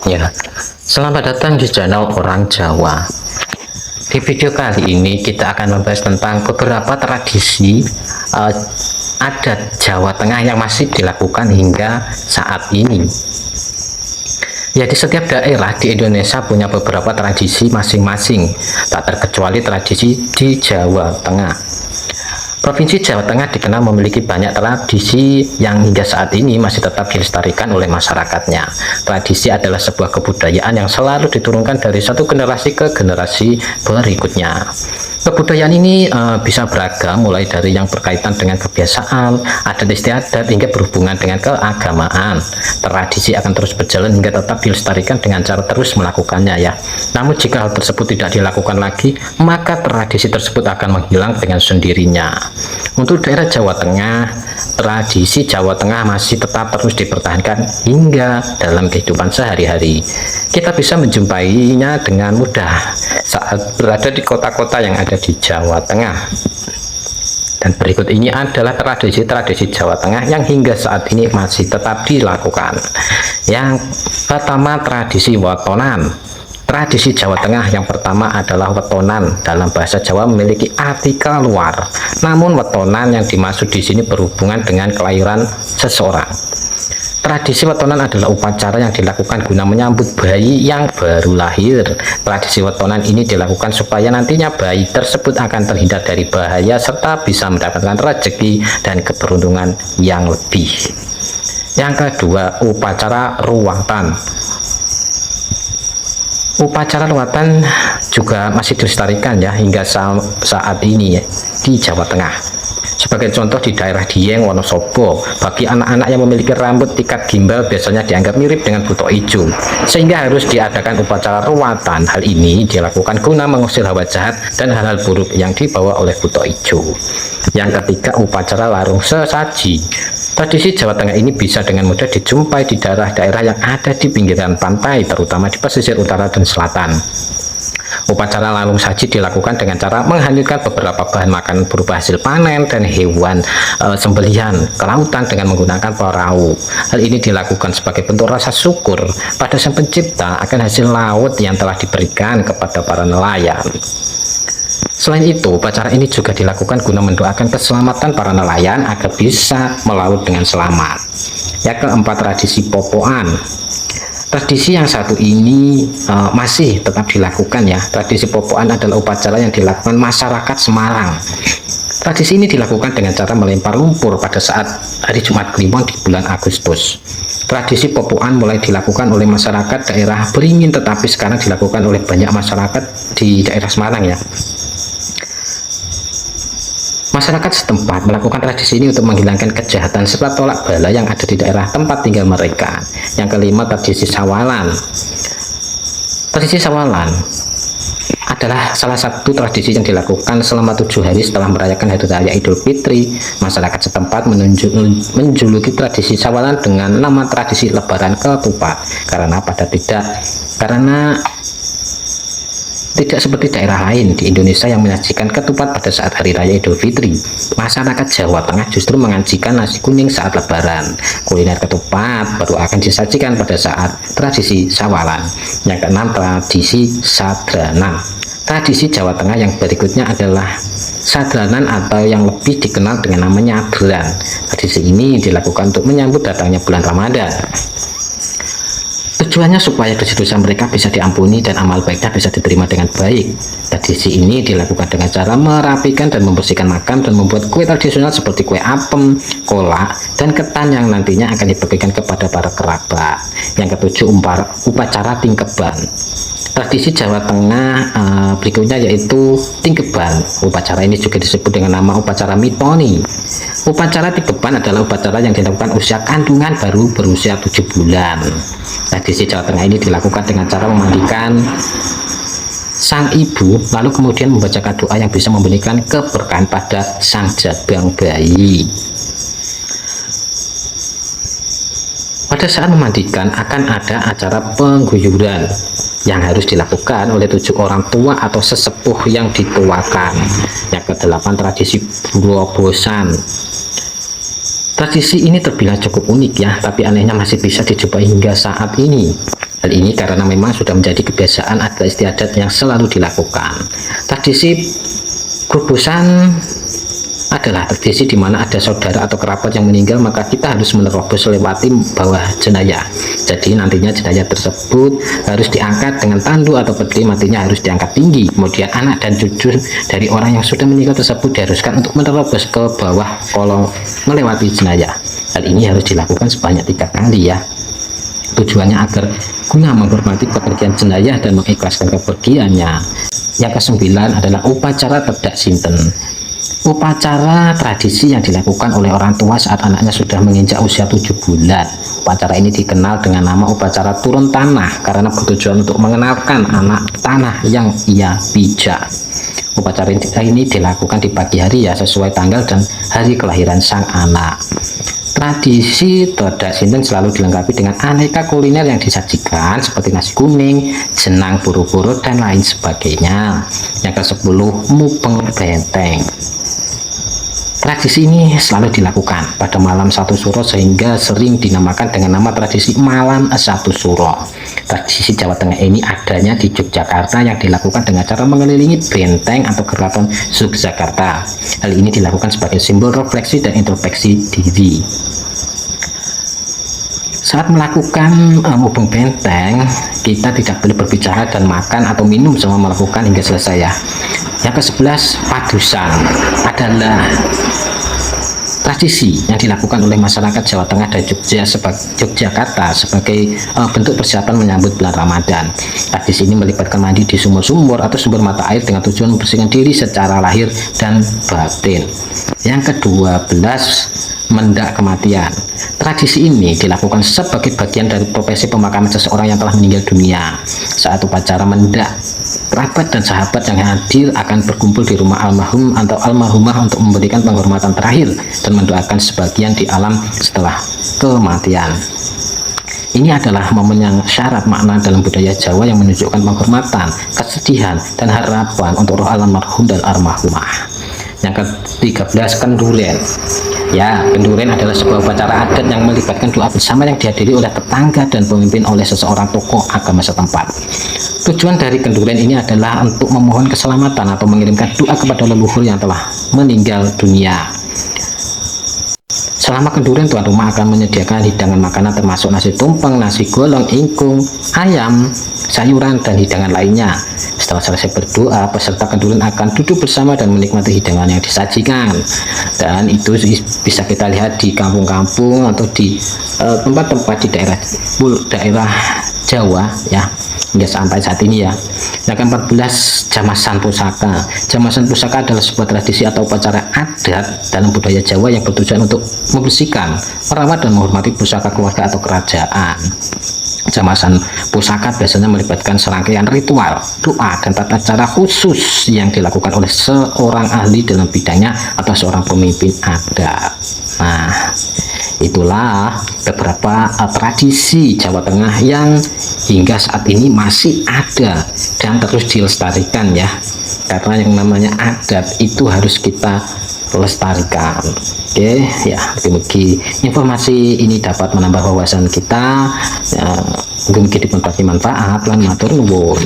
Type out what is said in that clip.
Ya, selamat datang di channel Orang Jawa. Di video kali ini kita akan membahas tentang beberapa tradisi adat Jawa Tengah yang masih dilakukan hingga saat ini. Ya, di setiap daerah di Indonesia punya beberapa tradisi masing-masing, tak terkecuali tradisi di Jawa Tengah. Provinsi Jawa Tengah dikenal memiliki banyak tradisi yang hingga saat ini masih tetap dilestarikan oleh masyarakatnya. Tradisi adalah sebuah kebudayaan yang selalu diturunkan dari satu generasi ke generasi berikutnya. Kebudayaan ini bisa beragam, mulai dari yang berkaitan dengan kebiasaan, adat istiadat, hingga berhubungan dengan keagamaan. Tradisi akan terus berjalan hingga tetap dilestarikan dengan cara terus melakukannya ya. Namun jika hal tersebut tidak dilakukan lagi, maka tradisi tersebut akan menghilang dengan sendirinya. Untuk daerah Jawa Tengah, tradisi Jawa Tengah masih tetap terus dipertahankan hingga dalam kehidupan sehari-hari. Kita bisa menjumpainya dengan mudah saat berada di kota-kota yang ada di Jawa Tengah. Dan berikut ini adalah tradisi-tradisi Jawa Tengah yang hingga saat ini masih tetap dilakukan. Yang pertama, tradisi wetonan. Tradisi Jawa Tengah yang pertama adalah wetonan. Dalam bahasa Jawa memiliki arti keluar. Namun wetonan yang dimaksud di sini berhubungan dengan kelahiran seseorang. Tradisi wetonan adalah upacara yang dilakukan guna menyambut bayi yang baru lahir. Tradisi wetonan ini dilakukan supaya nantinya bayi tersebut akan terhindar dari bahaya serta bisa mendapatkan rezeki dan keberuntungan yang lebih. Yang kedua, upacara ruwatan. Upacara ruwatan juga masih dilestarikan ya hingga saat ini ya, di Jawa Tengah. Sebagai contoh di daerah Dieng, Wonosobo, bagi anak-anak yang memiliki rambut tikat gimbal biasanya dianggap mirip dengan buto ijo, sehingga harus diadakan upacara ruwatan. Hal ini dilakukan guna mengusir hawa jahat dan hal-hal buruk yang dibawa oleh buto ijo. Yang ketiga, upacara larung sesaji. Tradisi Jawa Tengah ini bisa dengan mudah dijumpai di daerah-daerah yang ada di pinggiran pantai, terutama di pesisir utara dan selatan. Upacara larung saji dilakukan dengan cara menghanyutkan beberapa bahan makanan berupa hasil panen dan hewan sembelihan ke lautan dengan menggunakan perahu. Hal ini dilakukan sebagai bentuk rasa syukur pada Sang Pencipta akan hasil laut yang telah diberikan kepada para nelayan. Selain itu, upacara ini juga dilakukan guna mendoakan keselamatan para nelayan agar bisa melaut dengan selamat. Yang keempat, tradisi popoan. Tradisi yang satu ini masih tetap dilakukan ya. Tradisi popoan adalah upacara yang dilakukan masyarakat Semarang. Tradisi ini dilakukan dengan cara melempar lumpur pada saat hari Jumat Kliwon di bulan Agustus. Tradisi popoan mulai dilakukan oleh masyarakat daerah Beringin, tetapi sekarang dilakukan oleh banyak masyarakat di daerah Semarang ya. Masyarakat setempat melakukan tradisi ini untuk menghilangkan kejahatan serta tolak bala yang ada di daerah tempat tinggal mereka. Yang kelima, tradisi sawalan. Tradisi sawalan adalah salah satu tradisi yang dilakukan selama 7 hari setelah merayakan Hari Raya Idul Fitri. Masyarakat setempat menjuluki tradisi sawalan dengan nama tradisi Lebaran Ketupat karena tidak seperti daerah lain di Indonesia yang menyajikan ketupat pada saat Hari Raya Idul Fitri. Masyarakat Jawa Tengah justru menyajikan nasi kuning saat Lebaran. Kuliner ketupat baru akan disajikan pada saat tradisi sawalan. Yang keenam, tradisi sadranan. Tradisi Jawa Tengah yang berikutnya adalah sadranan atau yang lebih dikenal dengan nama nyadran. Tradisi ini dilakukan untuk menyambut datangnya bulan Ramadan. Tujuannya supaya dosa-dosa mereka bisa diampuni dan amal baiknya bisa diterima dengan baik. Tradisi ini dilakukan dengan cara merapikan dan membersihkan makam dan membuat kue tradisional seperti kue apem, kolak, dan ketan yang nantinya akan dibagikan kepada para kerabat. Yang ketujuh, upacara tingkeban. Tradisi Jawa Tengah berikutnya yaitu tingkeban. Upacara ini juga disebut dengan nama upacara mitoni. Upacara tingkeban adalah upacara yang dilakukan usia kandungan baru berusia 7 bulan. Tradisi Jawa Tengah ini dilakukan dengan cara memandikan sang ibu, lalu kemudian membacakan doa yang bisa memberikan keberkahan pada sang jabang bayi. Pada saat memandikan akan ada acara pengguyuran yang harus dilakukan oleh 7 orang tua atau sesepuh yang dituakan. Yang kedelapan, tradisi burobosan. Tradisi ini terbilang cukup unik ya, tapi anehnya masih bisa dijumpai hingga saat ini. Hal ini karena memang sudah menjadi kebiasaan adat istiadat yang selalu dilakukan. Tradisi kubusan adalah tradisi di mana ada saudara atau kerabat yang meninggal, maka kita harus menerobos melewati bawah jenazah. Jadi nantinya jenazah tersebut harus diangkat dengan tandu atau peti matinya harus diangkat tinggi. Kemudian anak dan cucu dari orang yang sudah meninggal tersebut diharuskan untuk menerobos ke bawah kolong melewati jenazah. Hal ini harus dilakukan sebanyak 3 kali ya. Tujuannya agar guna menghormati kepergian jenazah dan mengikhlaskan kepergiannya. Yang ke-9 adalah upacara tedak sinten. Upacara tradisi yang dilakukan oleh orang tua saat anaknya sudah menginjak usia 7 bulan. Upacara ini dikenal dengan nama upacara turun tanah karena bertujuan untuk mengenalkan anak tanah yang ia pijak. Upacara ini dilakukan di pagi hari ya, sesuai tanggal dan hari kelahiran sang anak. Tradisi tedak sinten selalu dilengkapi dengan aneka kuliner yang disajikan seperti nasi kuning, jenang, buru-buru, dan lain sebagainya. Yang ke-10, mubeng benteng. Tradisi ini selalu dilakukan pada malam satu suro sehingga sering dinamakan dengan nama tradisi malam satu suro. Tradisi Jawa Tengah ini adanya di Yogyakarta yang dilakukan dengan cara mengelilingi benteng atau keraton Yogyakarta. Hal ini dilakukan sebagai simbol refleksi dan introspeksi diri. Saat melakukan mubeng benteng, kita tidak boleh berbicara dan makan atau minum selama melakukan hingga selesai ya. Yang ke-11, padusan adalah tradisi yang dilakukan oleh masyarakat Jawa Tengah dan Yogyakarta sebagai bentuk persiapan menyambut bulan Ramadan. Tradisi ini melibatkan mandi di sumur-sumur atau sumber mata air dengan tujuan membersihkan diri secara lahir dan batin. Yang ke-12, mendak kematian. Tradisi ini dilakukan sebagai bagian dari prosesi pemakaman seseorang yang telah meninggal dunia. Saat upacara mendak, kerabat dan sahabat yang hadir akan berkumpul di rumah almarhum atau almarhumah untuk memberikan penghormatan terakhir dan mendoakan sebagian di alam setelah kematian. Ini adalah momen yang syarat makna dalam budaya Jawa yang menunjukkan penghormatan, kesedihan, dan harapan untuk roh almarhum dan almarhumah. Yang ke-13, kenduren. Ya, kenduren adalah sebuah upacara adat yang melibatkan doa bersama yang dihadiri oleh tetangga dan pemimpin oleh seseorang tokoh agama setempat. Tujuan dari kenduren ini adalah untuk memohon keselamatan atau mengirimkan doa kepada leluhur yang telah meninggal dunia. Selama kenduren, tuan rumah akan menyediakan hidangan makanan termasuk nasi tumpeng, nasi golong, ingkung, ayam, sayuran, dan hidangan lainnya. Setelah selesai berdoa, peserta kenduren akan duduk bersama dan menikmati hidangan yang disajikan. Dan itu bisa kita lihat di kampung-kampung atau di tempat-tempat di daerah Jawa ya, hingga sampai saat ini ya. Yang ke-14, jamasan pusaka. Jamasan pusaka adalah sebuah tradisi atau upacara adat dalam budaya Jawa yang bertujuan untuk membersihkan, merawat, dan menghormati pusaka keluarga atau kerajaan. Jamasan pusaka biasanya melibatkan serangkaian ritual, doa, dan tata cara khusus yang dilakukan oleh seorang ahli dalam bidangnya atau seorang pemimpin adat. Nah, itulah beberapa tradisi Jawa Tengah yang hingga saat ini masih ada dan terus dilestarikan ya, karena yang namanya adat itu harus kita lestarikan. Oke ya, mungkin informasi ini dapat menambah wawasan kita ya, mungkin dipun manfaat lan matur nuwun.